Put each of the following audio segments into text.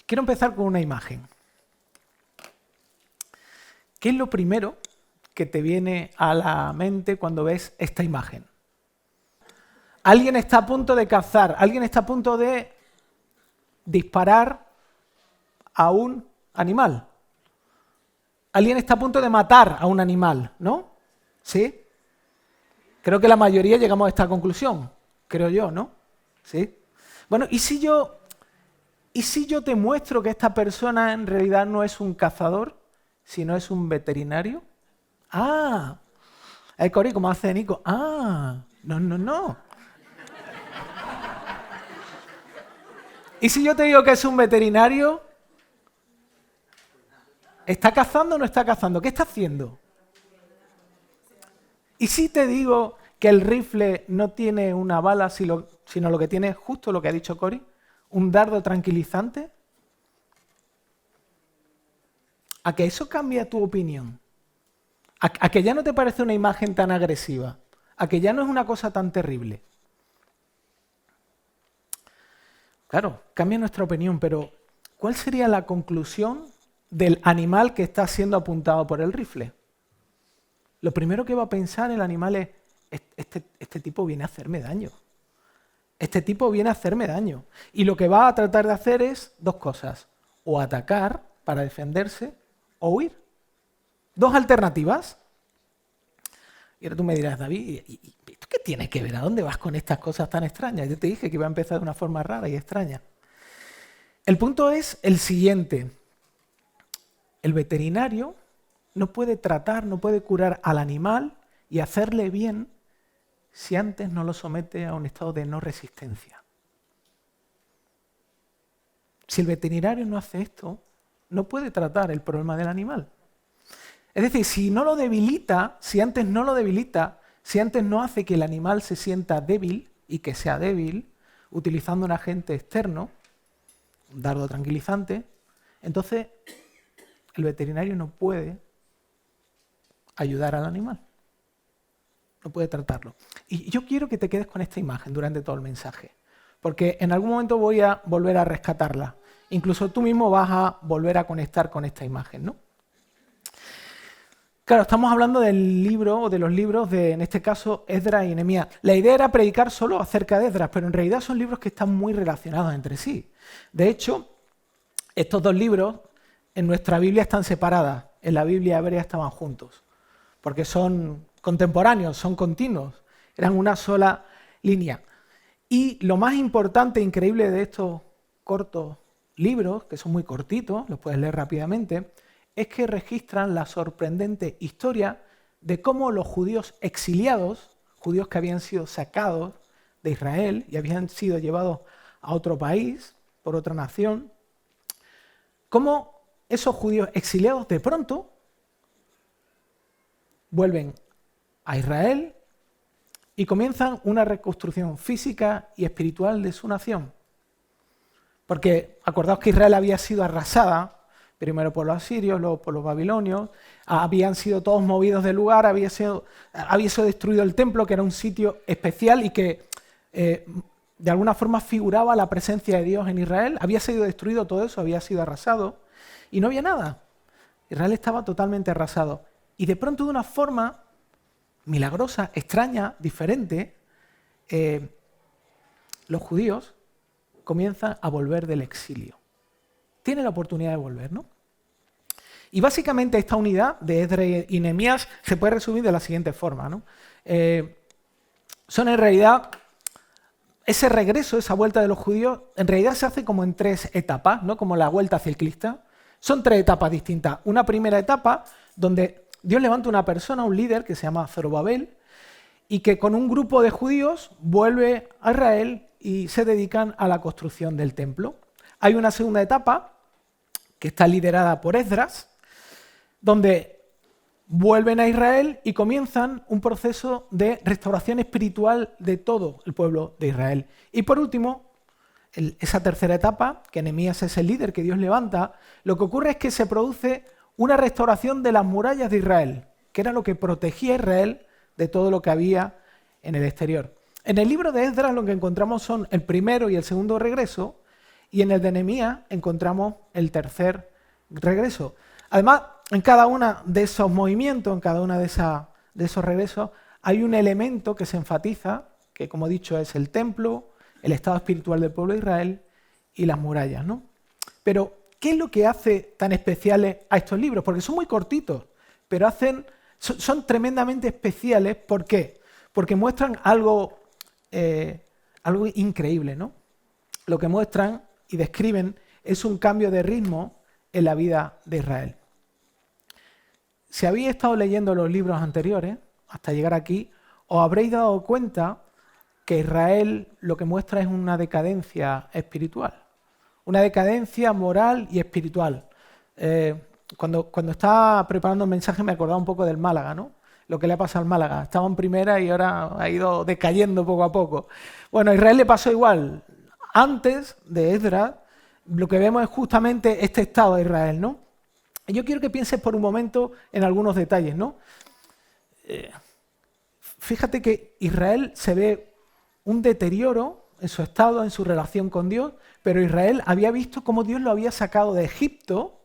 quiero empezar con una imagen. ¿Qué es lo primero que te viene a la mente cuando ves esta imagen? Alguien está a punto de cazar, alguien está a punto de disparar a un animal. Alguien está a punto de matar a un animal, ¿no? ¿Sí? Creo que la mayoría llegamos a esta conclusión, creo yo, ¿no? ¿Sí? Bueno, ¿y si yo te muestro que esta persona en realidad no es un cazador, sino es un veterinario? Ah, Cori, como hace Nico. Ah, no. ¿Y si yo te digo que es un veterinario? ¿Está cazando o no está cazando? ¿Qué está haciendo? ¿Y si te digo que el rifle no tiene una bala, sino lo que tiene es justo lo que ha dicho Cori? ¿Un dardo tranquilizante? ¿A que eso cambia tu opinión? ¿A que ya no te parece una imagen tan agresiva? ¿A que ya no es una cosa tan terrible? Claro, cambia nuestra opinión, pero ¿cuál sería la conclusión del animal que está siendo apuntado por el rifle? Lo primero que va a pensar el animal es, este tipo viene a hacerme daño. Este tipo viene a hacerme daño. Y lo que va a tratar de hacer es dos cosas. O atacar para defenderse o huir. Dos alternativas. Y ahora tú me dirás, David, ¿y esto qué tiene que ver? ¿A dónde vas con estas cosas tan extrañas? Yo te dije que iba a empezar de una forma rara y extraña. El punto es el siguiente. El veterinario no puede tratar, no puede curar al animal y hacerle bien si antes no lo somete a un estado de no resistencia. Si el veterinario no hace esto, no puede tratar el problema del animal. Es decir, si no lo debilita, si antes no lo debilita, si antes no hace que el animal se sienta débil y que sea débil, utilizando un agente externo, un dardo tranquilizante, entonces el veterinario no puede ayudar al animal. No puede tratarlo. Y yo quiero que te quedes con esta imagen durante todo el mensaje, porque en algún momento voy a volver a rescatarla. Incluso tú mismo vas a volver a conectar con esta imagen, ¿no? Claro, estamos hablando del libro o de los libros de, en este caso, Esdras y Nehemías. La idea era predicar solo acerca de Esdras, pero en realidad son libros que están muy relacionados entre sí. De hecho, estos dos libros en nuestra Biblia están separadas. En la Biblia hebrea estaban juntos, porque son contemporáneos, son continuos, eran una sola línea. Y lo más importante e increíble de estos cortos libros, que son muy cortitos, los puedes leer rápidamente, es que registran la sorprendente historia de cómo los judíos exiliados, judíos que habían sido sacados de Israel y habían sido llevados a otro país, por otra nación, cómo esos judíos exiliados de pronto vuelven a Israel y comienzan una reconstrucción física y espiritual de su nación. Porque acordaos que Israel había sido arrasada, primero por los asirios, luego por los babilonios, habían sido todos movidos del lugar, había sido destruido el templo, que era un sitio especial y que de alguna forma figuraba la presencia de Dios en Israel. Había sido destruido todo eso, había sido arrasado y no había nada. Israel estaba totalmente arrasado. Y de pronto, de una forma milagrosa, extraña, diferente, los judíos comienzan a volver del exilio. Tienen la oportunidad de volver, ¿no? Y básicamente esta unidad de Esdras y Nehemías se puede resumir de la siguiente forma, ¿no? Son en realidad, ese regreso, esa vuelta de los judíos, en realidad se hace como en tres etapas, ¿no? Como la vuelta ciclista. Son tres etapas distintas. Una primera etapa donde Dios levanta una persona, un líder que se llama Zorobabel, y que con un grupo de judíos vuelve a Israel y se dedican a la construcción del templo. Hay una segunda etapa que está liderada por Esdras, donde vuelven a Israel y comienzan un proceso de restauración espiritual de todo el pueblo de Israel. Y por último, esa tercera etapa, que Nehemías es el líder que Dios levanta, lo que ocurre es que se produce una restauración de las murallas de Israel, que era lo que protegía a Israel de todo lo que había en el exterior. En el libro de Esdras lo que encontramos son el primero y el segundo regreso, y en el de Nehemías encontramos el tercer regreso. Además, en cada uno de esos movimientos, en cada uno de esos regresos, hay un elemento que se enfatiza, que como he dicho es el templo, el estado espiritual del pueblo de Israel y las murallas, ¿no? Pero, ¿qué es lo que hace tan especiales a estos libros? Porque son muy cortitos, pero son tremendamente especiales. ¿Por qué? Porque muestran algo increíble, ¿no? Lo que muestran y describen es un cambio de ritmo en la vida de Israel. Si habéis estado leyendo los libros anteriores, hasta llegar aquí, os habréis dado cuenta que Israel lo que muestra es una decadencia espiritual, una decadencia moral y espiritual. Cuando estaba preparando el mensaje me acordaba un poco del Málaga, ¿no? Lo que le ha pasado al Málaga. Estaba en primera y ahora ha ido decayendo poco a poco. Bueno, a Israel le pasó igual. Antes de Esdras, lo que vemos es justamente este estado de Israel, ¿no? Y yo quiero que pienses por un momento en algunos detalles, ¿no? Fíjate que Israel se ve un deterioro en su estado, en su relación con Dios, pero Israel había visto cómo Dios lo había sacado de Egipto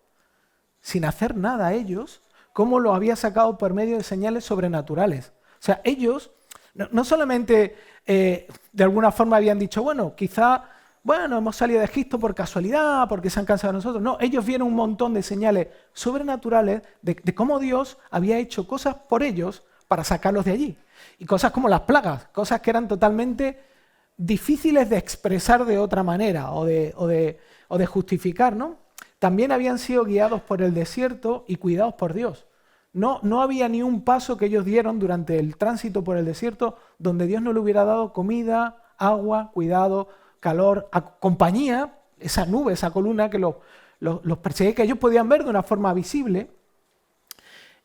sin hacer nada a ellos, cómo lo había sacado por medio de señales sobrenaturales. O sea, ellos no solamente de alguna forma habían dicho, quizá hemos salido de Egipto por casualidad, porque se han cansado de nosotros. No, ellos vieron un montón de señales sobrenaturales de cómo Dios había hecho cosas por ellos para sacarlos de allí. Y cosas como las plagas, cosas que eran totalmente difíciles de expresar de otra manera o de justificar, ¿no? También habían sido guiados por el desierto y cuidados por Dios. No había ni un paso que ellos dieron durante el tránsito por el desierto donde Dios no le hubiera dado comida, agua, cuidado, calor, compañía, esa nube, esa columna que los perseguía, que ellos podían ver de una forma visible.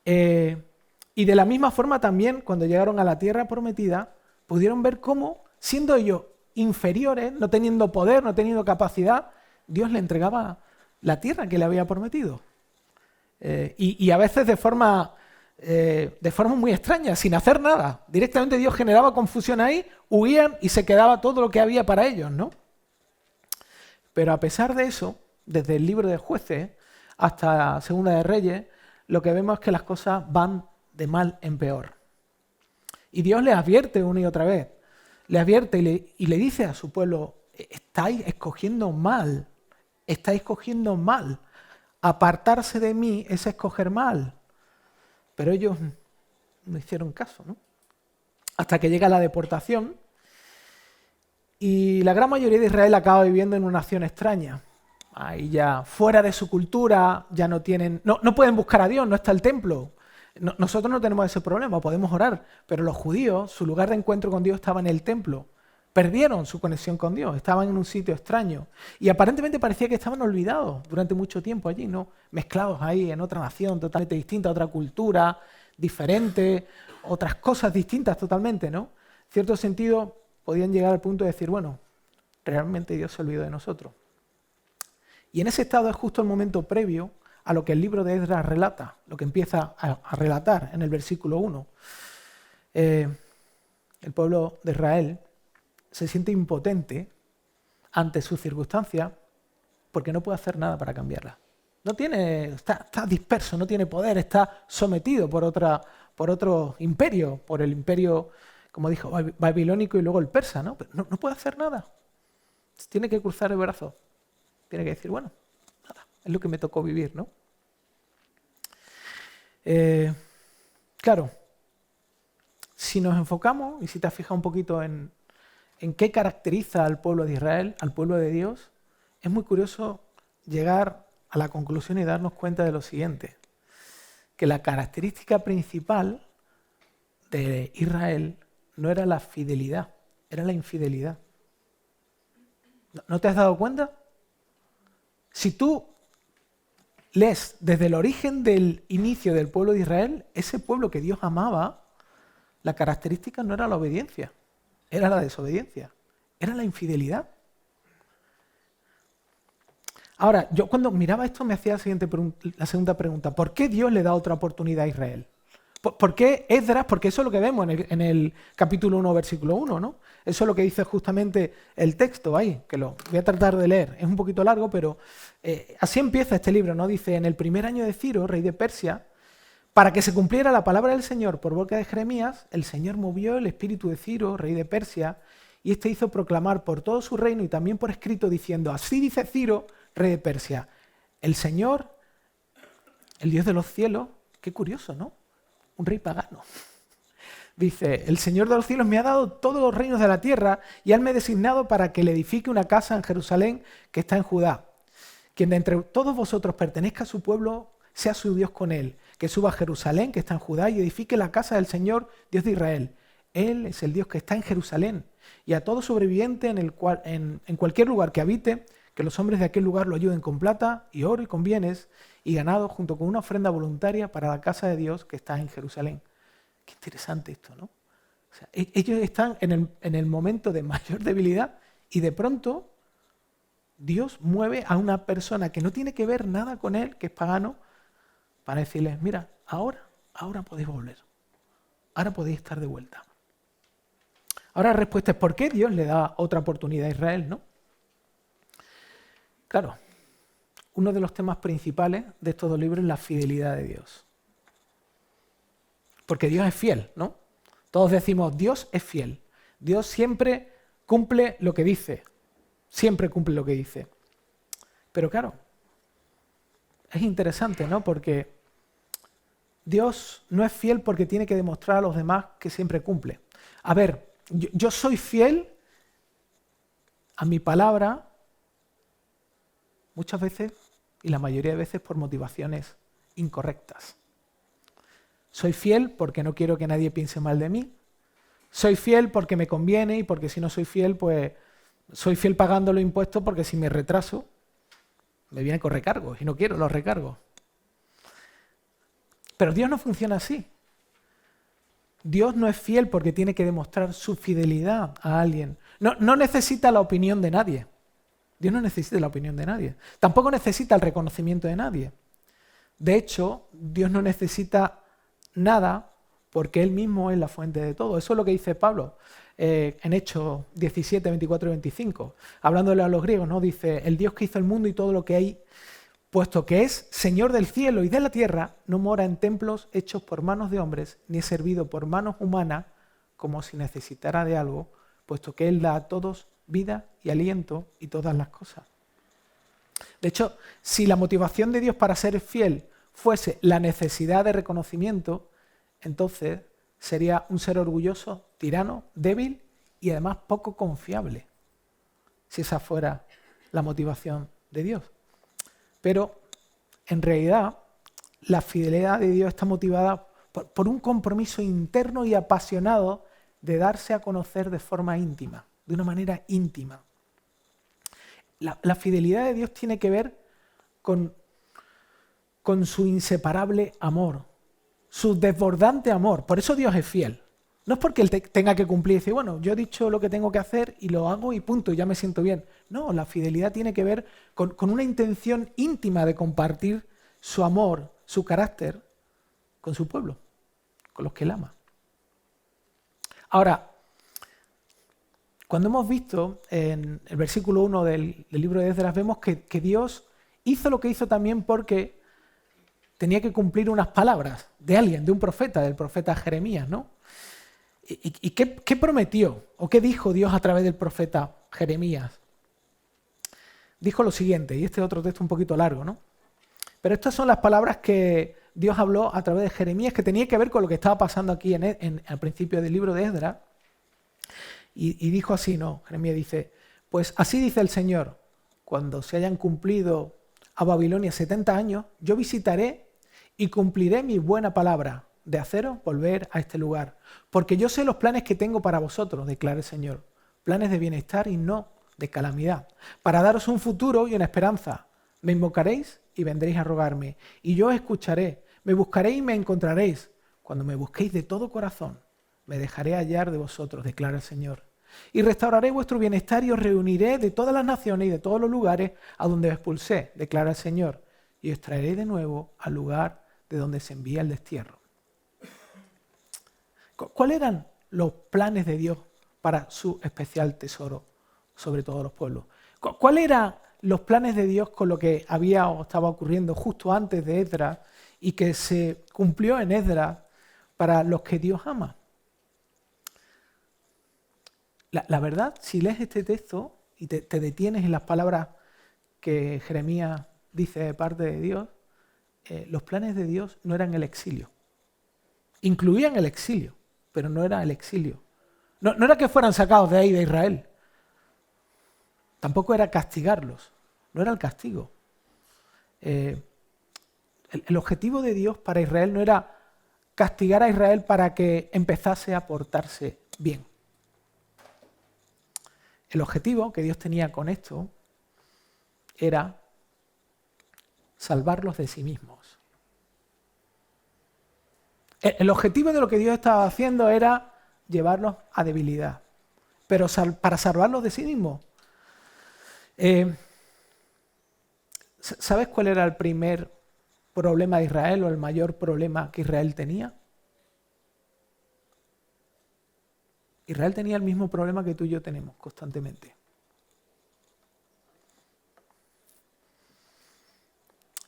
Y de la misma forma también, cuando llegaron a la tierra prometida, pudieron ver cómo, siendo ellos inferiores, no teniendo poder, no teniendo capacidad, Dios le entregaba la tierra que le había prometido. Y a veces de forma muy extraña, sin hacer nada. Directamente Dios generaba confusión ahí, huían y se quedaba todo lo que había para ellos, ¿no? Pero a pesar de eso, desde el libro de Jueces hasta Segunda de Reyes, lo que vemos es que las cosas van de mal en peor. Y Dios les advierte una y otra vez, le advierte y le dice a su pueblo, estáis escogiendo mal. Apartarse de mí es escoger mal. Pero ellos no hicieron caso, ¿no? Hasta que llega la deportación y la gran mayoría de Israel acaba viviendo en una nación extraña. Ahí ya fuera de su cultura, ya no pueden buscar a Dios, no está el templo. Nosotros no tenemos ese problema, podemos orar, pero los judíos, su lugar de encuentro con Dios estaba en el templo. Perdieron su conexión con Dios, estaban en un sitio extraño y aparentemente parecía que estaban olvidados durante mucho tiempo allí, ¿no? Mezclados ahí en otra nación totalmente distinta, otra cultura diferente, otras cosas distintas totalmente, ¿no? En cierto sentido podían llegar al punto de decir, realmente Dios se olvidó de nosotros. Y en ese estado es justo el momento previo a lo que el libro de Esdras relata, lo que empieza a relatar en el versículo 1. El pueblo de Israel se siente impotente ante sus circunstancias porque no puede hacer nada para cambiarlas. Está disperso, no tiene poder, está sometido por otro imperio, por el imperio, como dijo, babilónico y luego el persa, ¿no? Pero no puede hacer nada. Tiene que cruzar el brazo. Tiene que decir, nada, es lo que me tocó vivir, ¿no? Claro, si nos enfocamos y si te has fijado un poquito en qué caracteriza al pueblo de Israel, al pueblo de Dios, es muy curioso llegar a la conclusión y darnos cuenta de lo siguiente, que la característica principal de Israel no era la fidelidad, era la infidelidad. ¿No te has dado cuenta? Si tú lees desde el origen del inicio del pueblo de Israel, ese pueblo que Dios amaba, la característica no era la obediencia, era la desobediencia, era la infidelidad. Ahora, yo cuando miraba esto me hacía la segunda pregunta, ¿por qué Dios le da otra oportunidad a Israel? ¿Por qué Esdras? Porque eso es lo que vemos en el capítulo 1, versículo 1, ¿no? Eso es lo que dice justamente el texto ahí, que lo voy a tratar de leer. Es un poquito largo, pero así empieza este libro, ¿no? Dice, en el primer año de Ciro, rey de Persia, para que se cumpliera la palabra del Señor por boca de Jeremías, el Señor movió el espíritu de Ciro, rey de Persia, y este hizo proclamar por todo su reino y también por escrito diciendo, así dice Ciro, rey de Persia, el Señor, el Dios de los cielos, qué curioso, ¿no? Un rey pagano. Dice, el Señor de los cielos me ha dado todos los reinos de la tierra y él me ha designado para que le edifique una casa en Jerusalén que está en Judá. Quien de entre todos vosotros pertenezca a su pueblo, sea su Dios con él, que suba a Jerusalén que está en Judá y edifique la casa del Señor, Dios de Israel. Él es el Dios que está en Jerusalén y a todo sobreviviente en cualquier lugar que habite, que los hombres de aquel lugar lo ayuden con plata y oro y con bienes y ganado junto con una ofrenda voluntaria para la casa de Dios que está en Jerusalén. Qué interesante esto, ¿no? O sea, ellos están en el momento de mayor debilidad y de pronto Dios mueve a una persona que no tiene que ver nada con él, que es pagano, para decirles, mira, ahora podéis volver, ahora podéis estar de vuelta. Ahora la respuesta es ¿por qué Dios le da otra oportunidad a Israel, no? Claro, uno de los temas principales de estos dos libros es la fidelidad de Dios. Porque Dios es fiel, ¿no? Todos decimos, Dios es fiel. Dios siempre cumple lo que dice. Siempre cumple lo que dice. Pero claro, es interesante, ¿no? Porque Dios no es fiel porque tiene que demostrar a los demás que siempre cumple. A ver, yo soy fiel a mi palabra muchas veces y la mayoría de veces por motivaciones incorrectas. Soy fiel porque no quiero que nadie piense mal de mí. Soy fiel porque me conviene y porque si no soy fiel, pues soy fiel pagando los impuestos porque si me retraso, me vienen con recargos y no quiero los recargos. Pero Dios no funciona así. Dios no es fiel porque tiene que demostrar su fidelidad a alguien. No necesita la opinión de nadie. Dios no necesita la opinión de nadie. Tampoco necesita el reconocimiento de nadie. De hecho, Dios no necesita nada porque Él mismo es la fuente de todo. Eso es lo que dice Pablo en Hechos 17, 24 y 25. Hablándole a los griegos, ¿no? Dice, el Dios que hizo el mundo y todo lo que hay, puesto que es Señor del cielo y de la tierra, no mora en templos hechos por manos de hombres, ni es servido por manos humanas, como si necesitara de algo, puesto que Él da a todos vida y aliento y todas las cosas. De hecho, si la motivación de Dios para ser fiel fuese la necesidad de reconocimiento, entonces sería un ser orgulloso, tirano, débil y además poco confiable, si esa fuera la motivación de Dios. Pero en realidad la fidelidad de Dios está motivada por un compromiso interno y apasionado de darse a conocer de forma íntima, de una manera íntima. La fidelidad de Dios tiene que ver con su inseparable amor, su desbordante amor. Por eso Dios es fiel. No es porque Él tenga que cumplir y decir, bueno, yo he dicho lo que tengo que hacer y lo hago y punto, y ya me siento bien. No, la fidelidad tiene que ver con una intención íntima de compartir su amor, su carácter con su pueblo, con los que Él ama. Ahora, cuando hemos visto en el versículo 1 del libro de Esdras, vemos que Dios hizo lo que hizo también porque tenía que cumplir unas palabras de alguien, de un profeta, del profeta Jeremías, ¿no? ¿Y qué prometió o qué dijo Dios a través del profeta Jeremías? Dijo lo siguiente, y este es otro texto un poquito largo, ¿no? Pero estas son las palabras que Dios habló a través de Jeremías, que tenía que ver con lo que estaba pasando aquí al principio del libro de Esdras. Y dijo así, ¿no? Jeremías dice, pues así dice el Señor, cuando se hayan cumplido a Babilonia 70 años, yo visitaré y cumpliré mi buena palabra de haceros volver a este lugar. Porque yo sé los planes que tengo para vosotros, declara el Señor. Planes de bienestar y no de calamidad. Para daros un futuro y una esperanza. Me invocaréis y vendréis a rogarme. Y yo os escucharé. Me buscaréis y me encontraréis. Cuando me busquéis de todo corazón, me dejaré hallar de vosotros, declara el Señor. Y restauraré vuestro bienestar y os reuniré de todas las naciones y de todos los lugares a donde os expulsé, declara el Señor. Y os traeré de nuevo al lugar de donde se envía el destierro. ¿Cuáles eran los planes de Dios para su especial tesoro sobre todos los pueblos? ¿Cuáles eran los planes de Dios con lo que había o estaba ocurriendo justo antes de Esdras y que se cumplió en Esdras para los que Dios ama? La verdad, si lees este texto y te detienes en las palabras que Jeremías dice de parte de Dios, los planes de Dios no eran el exilio. Incluían el exilio, pero no era el exilio. No era que fueran sacados de ahí de Israel. Tampoco era castigarlos. No era el castigo. El objetivo de Dios para Israel no era castigar a Israel para que empezase a portarse bien. El objetivo que Dios tenía con esto era salvarlos de sí mismos. El objetivo de lo que Dios estaba haciendo era llevarlos a debilidad, pero para salvarlos de sí mismos. ¿Sabes cuál era el primer problema de Israel o el mayor problema que Israel tenía? Israel tenía el mismo problema que tú y yo tenemos constantemente.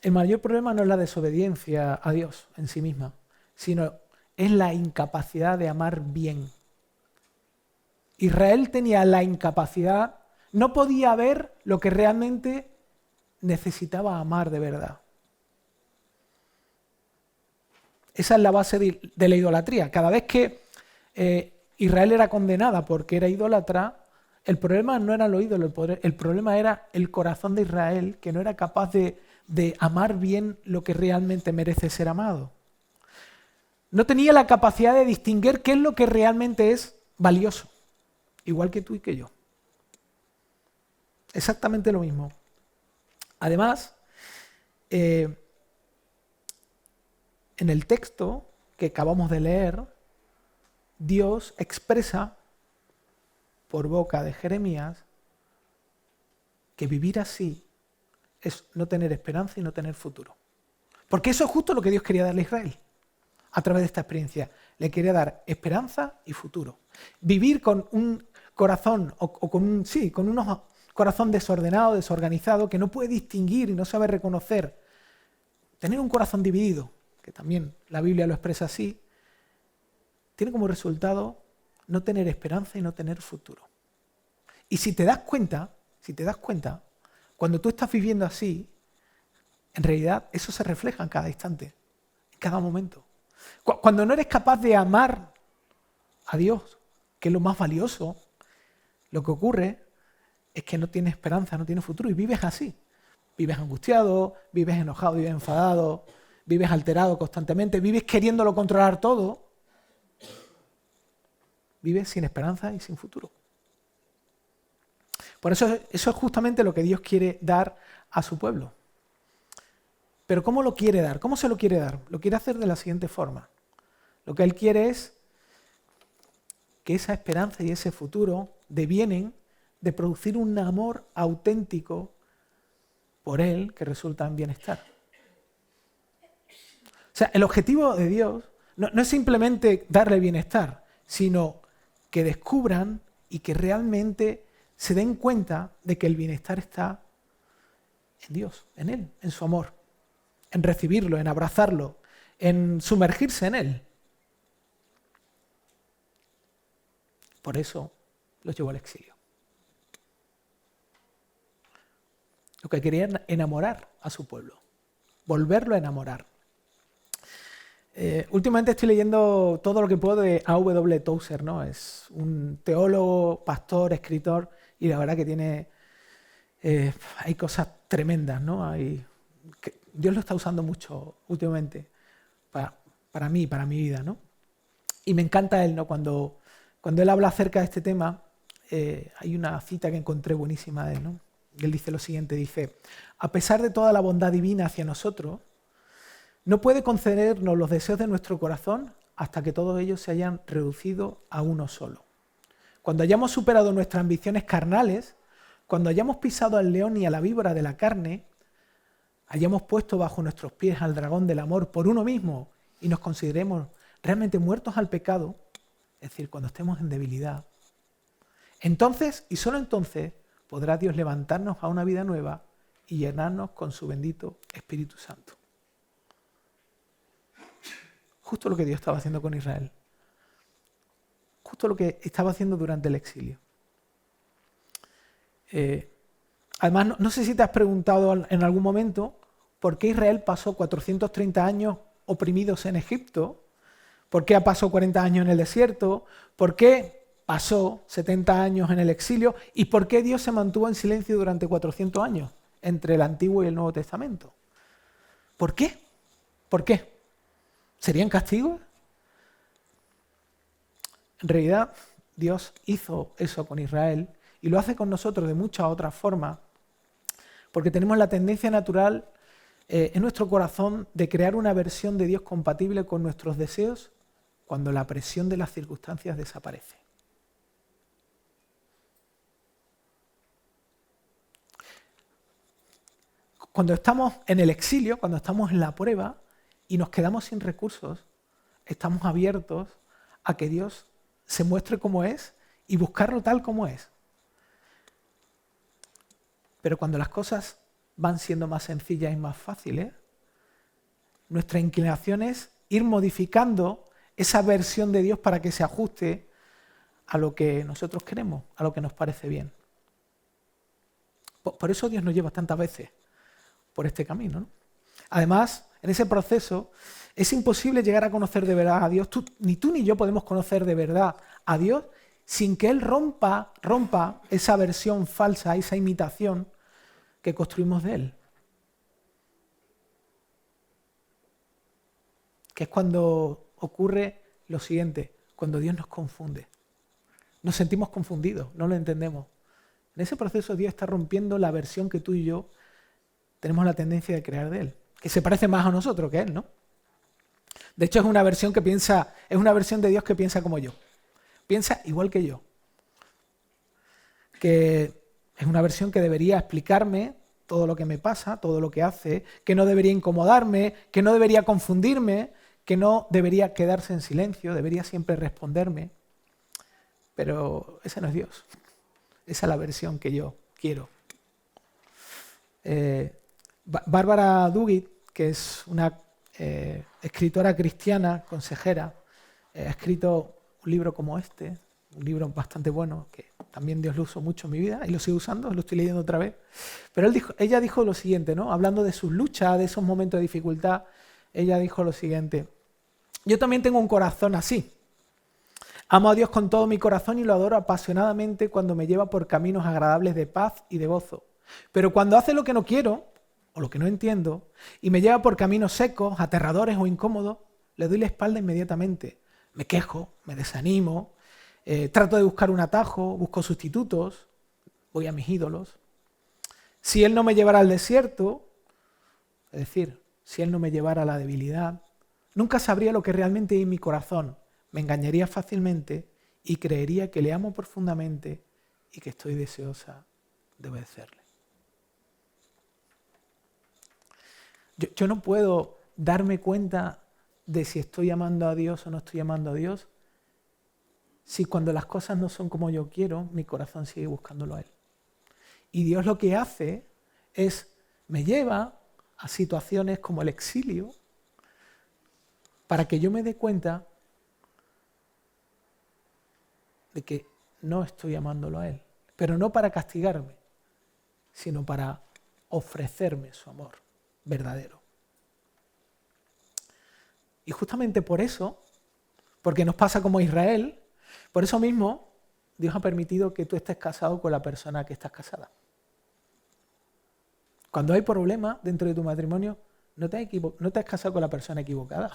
El mayor problema no es la desobediencia a Dios en sí misma, sino es la incapacidad de amar bien. Israel tenía la incapacidad, no podía ver lo que realmente necesitaba amar de verdad. Esa es la base de la idolatría. Cada vez que Israel era condenada porque era idólatra, el problema no era los ídolos, el problema era el corazón de Israel, que no era capaz de amar bien lo que realmente merece ser amado. No tenía la capacidad de distinguir qué es lo que realmente es valioso, igual que tú y que yo. Exactamente lo mismo. Además, en el texto que acabamos de leer, Dios expresa por boca de Jeremías que vivir así es no tener esperanza y no tener futuro. Porque eso es justo lo que Dios quería darle a Israel a través de esta experiencia. Le quería dar esperanza y futuro. Vivir con un corazón con un corazón desordenado, desorganizado, que no puede distinguir y no sabe reconocer. Tener un corazón dividido, que también la Biblia lo expresa así, tiene como resultado no tener esperanza y no tener futuro. Y si te das cuenta, cuando tú estás viviendo así, en realidad eso se refleja en cada instante, en cada momento. Cuando no eres capaz de amar a Dios, que es lo más valioso, lo que ocurre es que no tienes esperanza, no tienes futuro y vives así. Vives angustiado, vives enojado, vives enfadado, vives alterado constantemente, vives queriéndolo controlar todo. Vives sin esperanza y sin futuro. Por eso es justamente lo que Dios quiere dar a su pueblo. Pero ¿cómo lo quiere dar? ¿Cómo se lo quiere dar? Lo quiere hacer de la siguiente forma. Lo que Él quiere es que esa esperanza y ese futuro devienen de producir un amor auténtico por Él que resulta en bienestar. O sea, el objetivo de Dios no es simplemente darle bienestar, sino que descubran y que realmente se den cuenta de que el bienestar está en Dios, en Él, en su amor, en recibirlo, en abrazarlo, en sumergirse en Él. Por eso los llevó al exilio. Lo que quería era enamorar a su pueblo, volverlo a enamorar. Últimamente estoy leyendo todo lo que puedo de A.W. Tozer, ¿no? Es un teólogo, pastor, escritor, y la verdad que tiene hay cosas tremendas, ¿no? Dios lo está usando mucho últimamente para mí, para mi vida, ¿no? Y me encanta él, ¿no? Cuando él habla acerca de este tema, hay una cita que encontré buenísima de él, ¿no? Y él dice lo siguiente, dice: a pesar de toda la bondad divina hacia nosotros, no puede concedernos los deseos de nuestro corazón hasta que todos ellos se hayan reducido a uno solo. Cuando hayamos superado nuestras ambiciones carnales, cuando hayamos pisado al león y a la víbora de la carne, hayamos puesto bajo nuestros pies al dragón del amor por uno mismo y nos consideremos realmente muertos al pecado, es decir, cuando estemos en debilidad, entonces y solo entonces podrá Dios levantarnos a una vida nueva y llenarnos con su bendito Espíritu Santo. Justo lo que Dios estaba haciendo con Israel. Justo lo que estaba haciendo durante el exilio. Además, no sé si te has preguntado en algún momento por qué Israel pasó 430 años oprimidos en Egipto, por qué pasó 40 años en el desierto, por qué pasó 70 años en el exilio y por qué Dios se mantuvo en silencio durante 400 años entre el Antiguo y el Nuevo Testamento. ¿Por qué? ¿Por qué? ¿Serían castigos? En realidad, Dios hizo eso con Israel y lo hace con nosotros de muchas otras formas, porque tenemos la tendencia natural en nuestro corazón de crear una versión de Dios compatible con nuestros deseos cuando la presión de las circunstancias desaparece. Cuando estamos en el exilio, cuando estamos en la prueba y nos quedamos sin recursos, estamos abiertos a que Dios se muestre como es y buscarlo tal como es. Pero cuando las cosas van siendo más sencillas y más fáciles, nuestra inclinación es ir modificando esa versión de Dios para que se ajuste a lo que nosotros queremos, a lo que nos parece bien. Por eso Dios nos lleva tantas veces por este camino, ¿no? Además, en ese proceso es imposible llegar a conocer de verdad a Dios. Ni tú ni yo podemos conocer de verdad a Dios sin que Él rompa esa versión falsa, esa imitación que construimos de Él. Que es cuando ocurre lo siguiente, cuando Dios nos confunde. Nos sentimos confundidos, no lo entendemos. En ese proceso Dios está rompiendo la versión que tú y yo tenemos la tendencia de crear de Él, que se parece más a nosotros que a Él, ¿no? De hecho, es una versión de Dios que piensa como yo. Piensa igual que yo. Que es una versión que debería explicarme todo lo que me pasa, todo lo que hace, que no debería incomodarme, que no debería confundirme, que no debería quedarse en silencio, debería siempre responderme. Pero ese no es Dios. Esa es la versión que yo quiero. Bárbara Duguid, que es una escritora cristiana, consejera, ha escrito un libro como este, un libro bastante bueno, que también Dios lo usó mucho en mi vida y lo sigo usando, lo estoy leyendo otra vez. Pero ella dijo lo siguiente, ¿no? Hablando de sus luchas, de esos momentos de dificultad, ella dijo lo siguiente: yo también tengo un corazón así. Amo a Dios con todo mi corazón y lo adoro apasionadamente cuando me lleva por caminos agradables de paz y de gozo. Pero cuando hace lo que no quiero, o lo que no entiendo, y me lleva por caminos secos, aterradores o incómodos, le doy la espalda inmediatamente. Me quejo, me desanimo, trato de buscar un atajo, busco sustitutos, voy a mis ídolos. Si Él no me llevara al desierto, es decir, si Él no me llevara a la debilidad, nunca sabría lo que realmente hay en mi corazón. Me engañaría fácilmente y creería que le amo profundamente y que estoy deseosa de obedecerle. Yo no puedo darme cuenta de si estoy amando a Dios o no estoy amando a Dios si cuando las cosas no son como yo quiero, mi corazón sigue buscándolo a Él. Y Dios lo que hace es, me lleva a situaciones como el exilio para que yo me dé cuenta de que no estoy amándolo a Él. Pero no para castigarme, sino para ofrecerme su amor verdadero. Y justamente por eso, porque nos pasa como a Israel, por eso mismo Dios ha permitido que tú estés casado con la persona que estás casada. Cuando hay problemas dentro de tu matrimonio, no te has casado con la persona equivocada.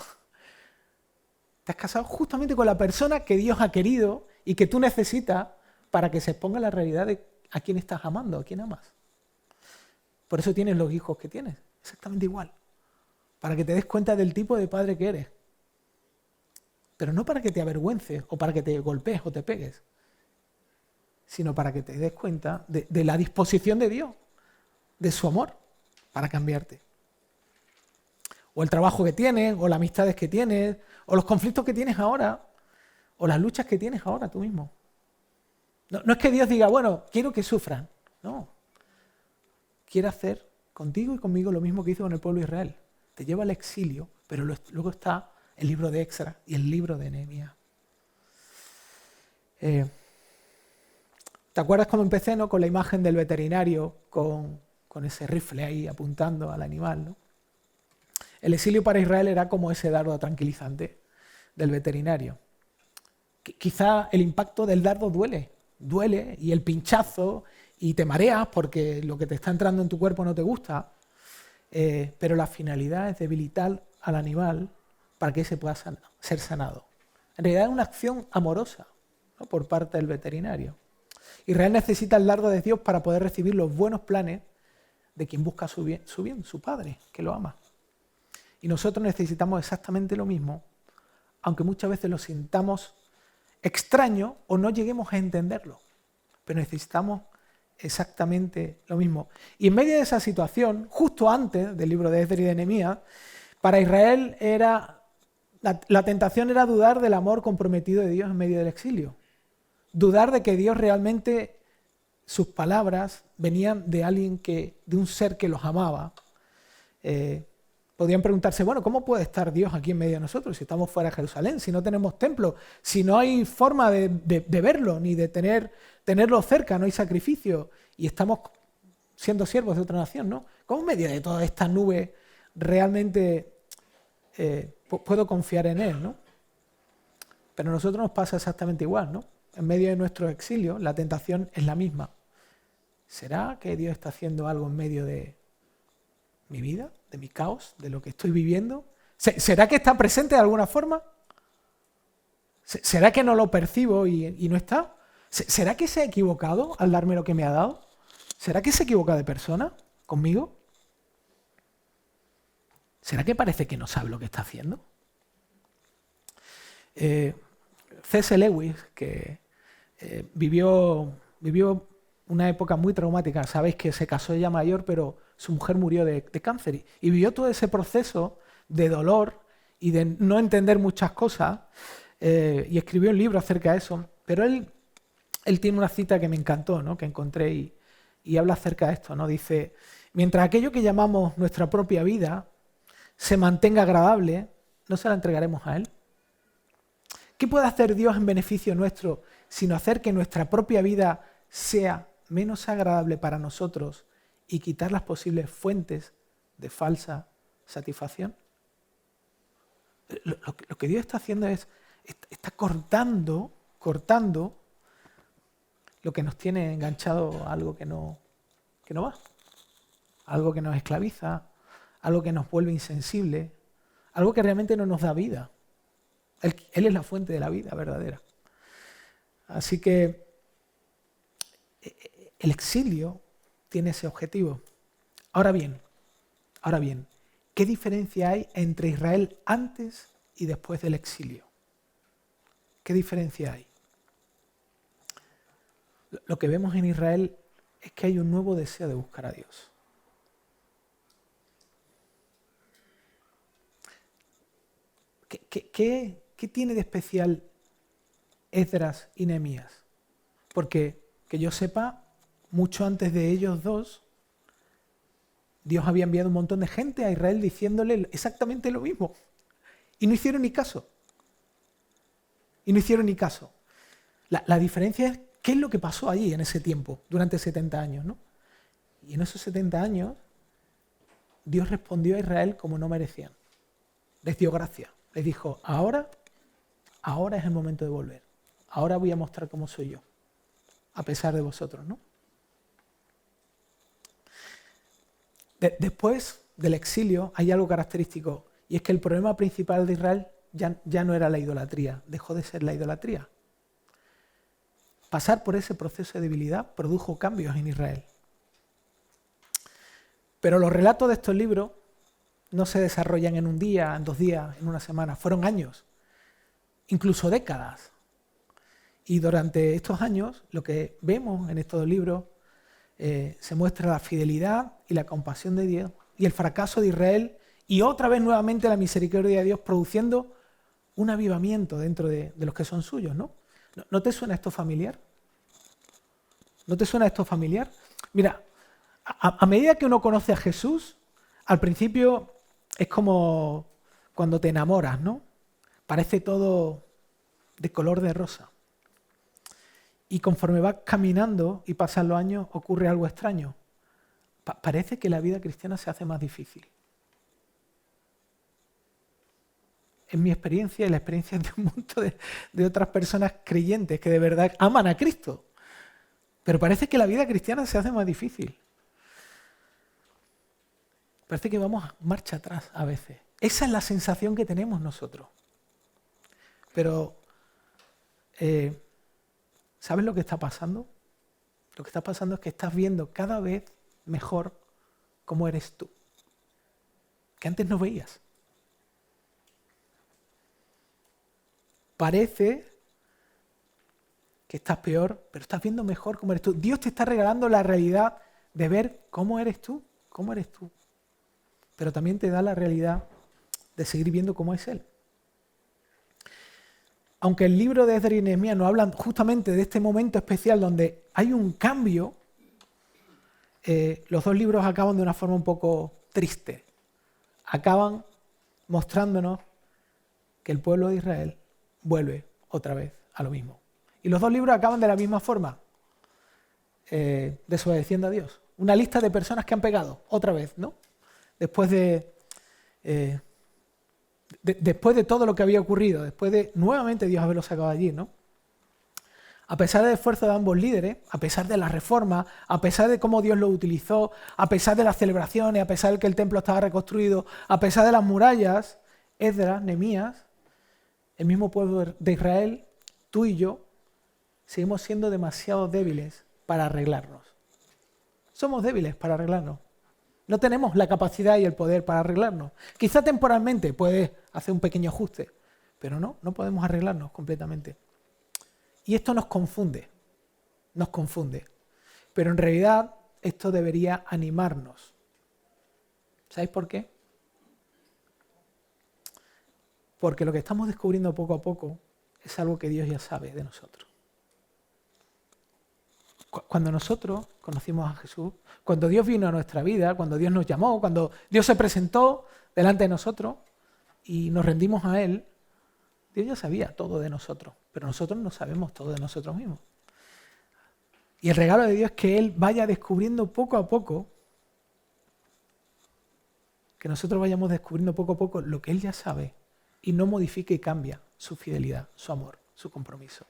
Te has casado justamente con la persona que Dios ha querido y que tú necesitas para que se exponga la realidad de a quién estás amando, a quién amas. Por eso tienes los hijos que tienes, exactamente igual. Para que te des cuenta del tipo de padre que eres. Pero no para que te avergüences o para que te golpees o te pegues, sino para que te des cuenta de la disposición de Dios, de su amor, para cambiarte. O el trabajo que tienes, o las amistades que tienes, o los conflictos que tienes ahora, o las luchas que tienes ahora tú mismo. No es que Dios diga, bueno, quiero que sufran. No. Quiere hacer contigo y conmigo lo mismo que hizo con el pueblo de Israel. Te lleva al exilio, pero luego está el libro de Éxodo y el libro de Nehemías. ¿Te acuerdas cómo empecé, ¿no? Con la imagen del veterinario con ese rifle ahí apuntando al animal, ¿no? El exilio para Israel era como ese dardo tranquilizante del veterinario. Quizá el impacto del dardo duele, y el pinchazo, y te mareas porque lo que te está entrando en tu cuerpo no te gusta, pero la finalidad es debilitar al animal para que se pueda ser sanado. En realidad es una acción amorosa, ¿no? Por parte del veterinario. Israel necesita el dardo de Dios para poder recibir los buenos planes de quien busca su bien, su Padre, que lo ama. Y nosotros necesitamos exactamente lo mismo, aunque muchas veces lo sintamos extraño o no lleguemos a entenderlo. Pero necesitamos exactamente lo mismo. Y en medio de esa situación, justo antes del libro de Esdras y de Nehemías, para Israel la tentación era dudar del amor comprometido de Dios en medio del exilio. Dudar de que Dios realmente, sus palabras venían de alguien de un ser que los amaba. Podrían preguntarse, bueno, ¿cómo puede estar Dios aquí en medio de nosotros si estamos fuera de Jerusalén, si no tenemos templo, si no hay forma de verlo, ni de tenerlo cerca, no hay sacrificio, y estamos siendo siervos de otra nación, ¿no? ¿Cómo en medio de toda esta nube realmente puedo confiar en Él, ¿no? Pero a nosotros nos pasa exactamente igual, ¿no? En medio de nuestro exilio, la tentación es la misma. ¿Será que Dios está haciendo algo en medio de mi vida, de mi caos, de lo que estoy viviendo? ¿Será que está presente de alguna forma? ¿Será que no lo percibo y no está? ¿Será que se ha equivocado al darme lo que me ha dado? ¿Será que se equivoca de persona conmigo? ¿Será que parece que no sabe lo que está haciendo? C.S. Lewis, que vivió una época muy traumática. Sabéis que se casó ya mayor, pero su mujer murió de cáncer. Y vivió todo ese proceso de dolor y de no entender muchas cosas. Y escribió un libro acerca de eso. Pero él tiene una cita que me encantó, ¿no? Que encontré y habla acerca de esto, ¿no? Dice, mientras aquello que llamamos nuestra propia vida se mantenga agradable, no se la entregaremos a Él. ¿Qué puede hacer Dios en beneficio nuestro sino hacer que nuestra propia vida sea menos agradable para nosotros y quitar las posibles fuentes de falsa satisfacción? Lo que Dios está haciendo está cortando lo que nos tiene enganchado a algo que no va, algo que nos esclaviza, algo que nos vuelve insensible, algo que realmente no nos da vida. Él es la fuente de la vida verdadera. Así que el exilio tiene ese objetivo. Ahora bien, ¿qué diferencia hay entre Israel antes y después del exilio? ¿Qué diferencia hay? Lo que vemos en Israel es que hay un nuevo deseo de buscar a Dios. ¿Qué tiene de especial Esdras y Nehemías? Porque, que yo sepa, mucho antes de ellos dos, Dios había enviado un montón de gente a Israel diciéndole exactamente lo mismo. Y no hicieron ni caso. La diferencia es qué es lo que pasó allí en ese tiempo, durante 70 años, ¿no? Y en esos 70 años, Dios respondió a Israel como no merecían. Les dio gracia. Les dijo, ahora es el momento de volver. Ahora voy a mostrar cómo soy yo, a pesar de vosotros, ¿no? Después del exilio hay algo característico, y es que el problema principal de Israel ya no era la idolatría, dejó de ser la idolatría. Pasar por ese proceso de debilidad produjo cambios en Israel. Pero los relatos de estos libros no se desarrollan en un día, en 2 días, en una semana. Fueron años, incluso décadas. Y durante estos años, lo que vemos en estos libros, se muestra la fidelidad y la compasión de Dios y el fracaso de Israel y otra vez nuevamente la misericordia de Dios produciendo un avivamiento dentro de los que son suyos, ¿no? ¿No te suena esto familiar? ¿No te suena esto familiar? Mira, a medida que uno conoce a Jesús, al principio es como cuando te enamoras, ¿no? Parece todo de color de rosa. Y conforme vas caminando y pasan los años, ocurre algo extraño. Parece que la vida cristiana se hace más difícil. Es mi experiencia y la experiencia de un montón de otras personas creyentes que de verdad aman a Cristo. Pero parece que la vida cristiana se hace más difícil. Parece que vamos a marcha atrás a veces. Esa es la sensación que tenemos nosotros. Pero, ¿sabes lo que está pasando? Lo que está pasando es que estás viendo cada vez mejor cómo eres tú, que antes no veías. Parece que estás peor, pero estás viendo mejor cómo eres tú. Dios te está regalando la realidad de ver cómo eres tú. Pero también te da la realidad de seguir viendo cómo es Él. Aunque el libro de Esdras y Nehemías nos hablan justamente de este momento especial donde hay un cambio, los dos libros acaban de una forma un poco triste. Acaban mostrándonos que el pueblo de Israel vuelve otra vez a lo mismo. Y los dos libros acaban de la misma forma, desobedeciendo a Dios. Una lista de personas que han pecado, otra vez, ¿no? Después de todo lo que había ocurrido, después de nuevamente Dios haberlo sacado allí, ¿no? A pesar del esfuerzo de ambos líderes, a pesar de la reforma, a pesar de cómo Dios lo utilizó, a pesar de las celebraciones, a pesar de que el templo estaba reconstruido, a pesar de las murallas, Esdras, Nehemías, el mismo pueblo de Israel, tú y yo, seguimos siendo demasiado débiles para arreglarnos. Somos débiles para arreglarnos. No tenemos la capacidad y el poder para arreglarnos. Quizá temporalmente puedes hacer un pequeño ajuste, pero no podemos arreglarnos completamente. Y esto nos confunde. Pero en realidad esto debería animarnos. ¿Sabéis por qué? Porque lo que estamos descubriendo poco a poco es algo que Dios ya sabe de nosotros. Cuando nosotros conocimos a Jesús, cuando Dios vino a nuestra vida, cuando Dios nos llamó, cuando Dios se presentó delante de nosotros y nos rendimos a Él, Dios ya sabía todo de nosotros, pero nosotros no sabemos todo de nosotros mismos. Y el regalo de Dios es que Él vaya descubriendo poco a poco, que nosotros vayamos descubriendo poco a poco lo que Él ya sabe y no modifique y cambia su fidelidad, su amor, su compromiso.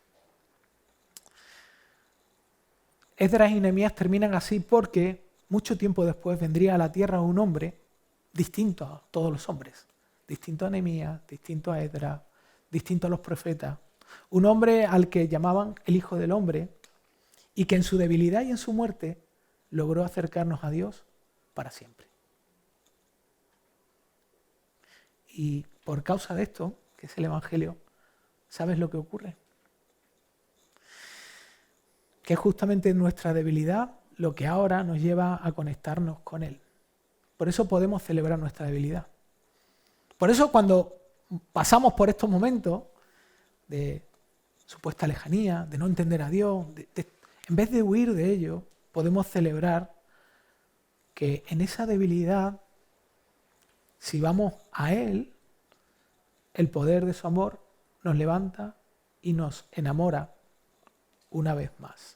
Esdras y Nehemías terminan así porque mucho tiempo después vendría a la tierra un hombre distinto a todos los hombres, distinto a Nehemías, distinto a Esdras, distinto a los profetas, un hombre al que llamaban el Hijo del Hombre y que en su debilidad y en su muerte logró acercarnos a Dios para siempre. Y por causa de esto, que es el Evangelio, ¿sabes lo que ocurre? Que es justamente nuestra debilidad lo que ahora nos lleva a conectarnos con Él. Por eso podemos celebrar nuestra debilidad. Por eso cuando pasamos por estos momentos de supuesta lejanía, de no entender a Dios, en vez de huir de ello, podemos celebrar que en esa debilidad, si vamos a Él, el poder de su amor nos levanta y nos enamora una vez más.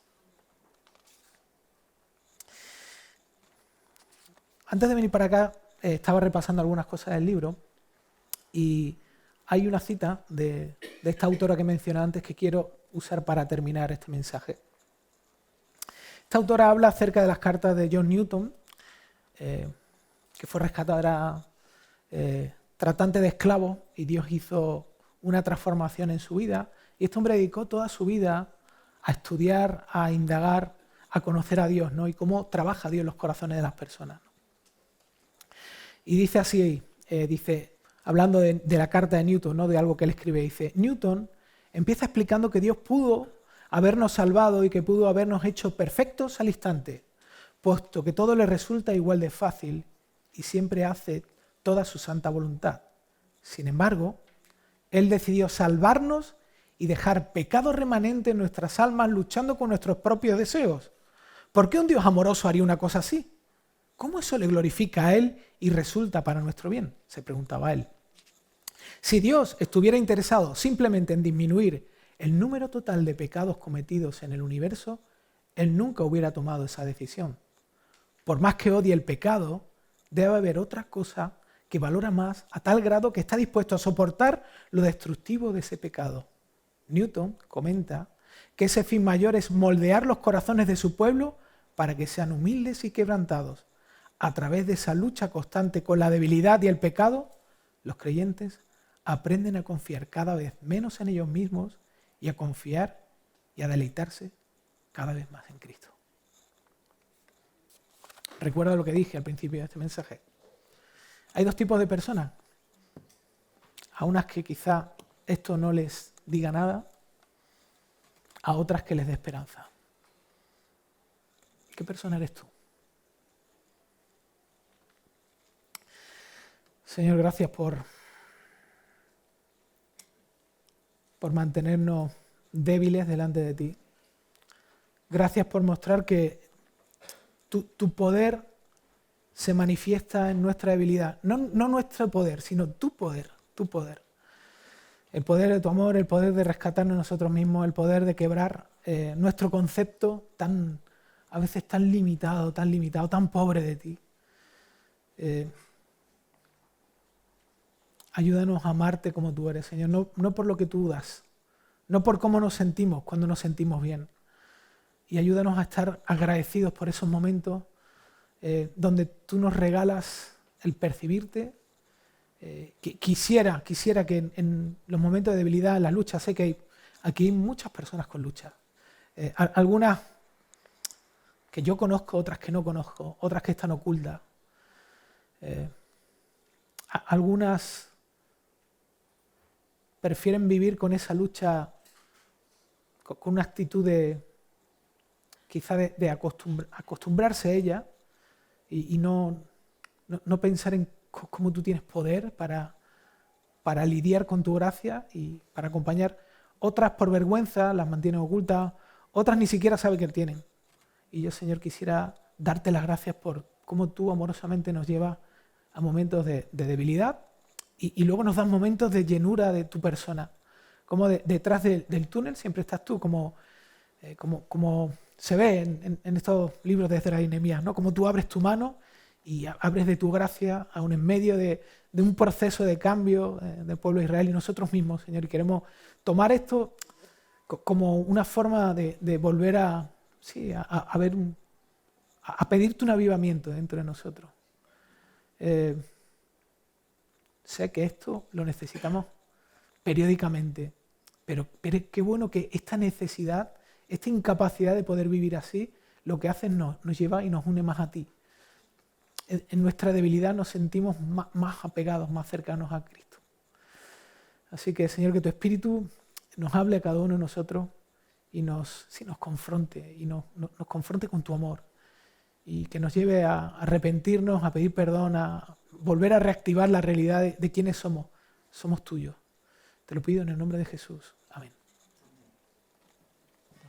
Antes de venir para acá, estaba repasando algunas cosas del libro y hay una cita de esta autora que mencioné antes que quiero usar para terminar este mensaje. Esta autora habla acerca de las cartas de John Newton, que fue rescatada tratante de esclavos y Dios hizo una transformación en su vida y este hombre dedicó toda su vida a estudiar, a indagar, a conocer a Dios, ¿no? Y cómo trabaja Dios en los corazones de las personas. Y dice así, hablando de la carta de Newton, ¿no? De algo que él escribe, dice, Newton empieza explicando que Dios pudo habernos salvado y que pudo habernos hecho perfectos al instante, puesto que todo le resulta igual de fácil y siempre hace toda su santa voluntad. Sin embargo, Él decidió salvarnos y dejar pecado remanente en nuestras almas luchando con nuestros propios deseos. ¿Por qué un Dios amoroso haría una cosa así? ¿Cómo eso le glorifica a Él y resulta para nuestro bien?, se preguntaba él. Si Dios estuviera interesado simplemente en disminuir el número total de pecados cometidos en el universo, Él nunca hubiera tomado esa decisión. Por más que odie el pecado, debe haber otra cosa que valora más a tal grado que está dispuesto a soportar lo destructivo de ese pecado. Newton comenta que ese fin mayor es moldear los corazones de su pueblo para que sean humildes y quebrantados. A través de esa lucha constante con la debilidad y el pecado, los creyentes aprenden a confiar cada vez menos en ellos mismos y a confiar y a deleitarse cada vez más en Cristo. Recuerda lo que dije al principio de este mensaje. Hay dos tipos de personas. A unas que quizá esto no les diga nada, a otras que les dé esperanza. ¿Qué persona eres tú? Señor, gracias por mantenernos débiles delante de ti. Gracias por mostrar que tu poder se manifiesta en nuestra debilidad. No nuestro poder, sino tu poder, tu poder. El poder de tu amor, el poder de rescatarnos nosotros mismos, el poder de quebrar nuestro concepto a veces tan limitado, tan pobre de ti. Ayúdanos a amarte como tú eres, Señor, no por lo que tú das, no por cómo nos sentimos cuando nos sentimos bien. Y ayúdanos a estar agradecidos por esos momentos donde tú nos regalas el percibirte. Quisiera que en los momentos de debilidad, en la lucha, sé que aquí hay muchas personas con lucha. Algunas que yo conozco, otras que no conozco, otras que están ocultas. Algunas prefieren vivir con esa lucha con una actitud de acostumbrarse a ella y no pensar en cómo tú tienes poder para lidiar con tu gracia y para acompañar. Otras por vergüenza las mantienen ocultas, otras ni siquiera saben que tienen. Y yo, Señor, quisiera darte las gracias por cómo tú amorosamente nos llevas a momentos de debilidad y luego nos das momentos de llenura de tu persona. Como detrás del túnel siempre estás tú, como se ve en estos libros de Esdras y Nehemías, ¿no? Como tú abres tu mano y abres de tu gracia aún en medio de un proceso de cambio del pueblo de Israel y nosotros mismos, Señor. Y queremos tomar esto como una forma de volver a pedirte un avivamiento dentro de nosotros. Sé que esto lo necesitamos periódicamente, pero qué bueno que esta necesidad, esta incapacidad de poder vivir así, lo que hace nos lleva y nos une más a ti. En nuestra debilidad nos sentimos más apegados, más cercanos a Cristo. Así que, Señor, que tu Espíritu nos hable a cada uno de nosotros y nos confronte, y nos confronte con tu amor, y que nos lleve a arrepentirnos, a pedir perdón, a volver a reactivar la realidad de quiénes somos. Somos tuyos. Te lo pido en el nombre de Jesús.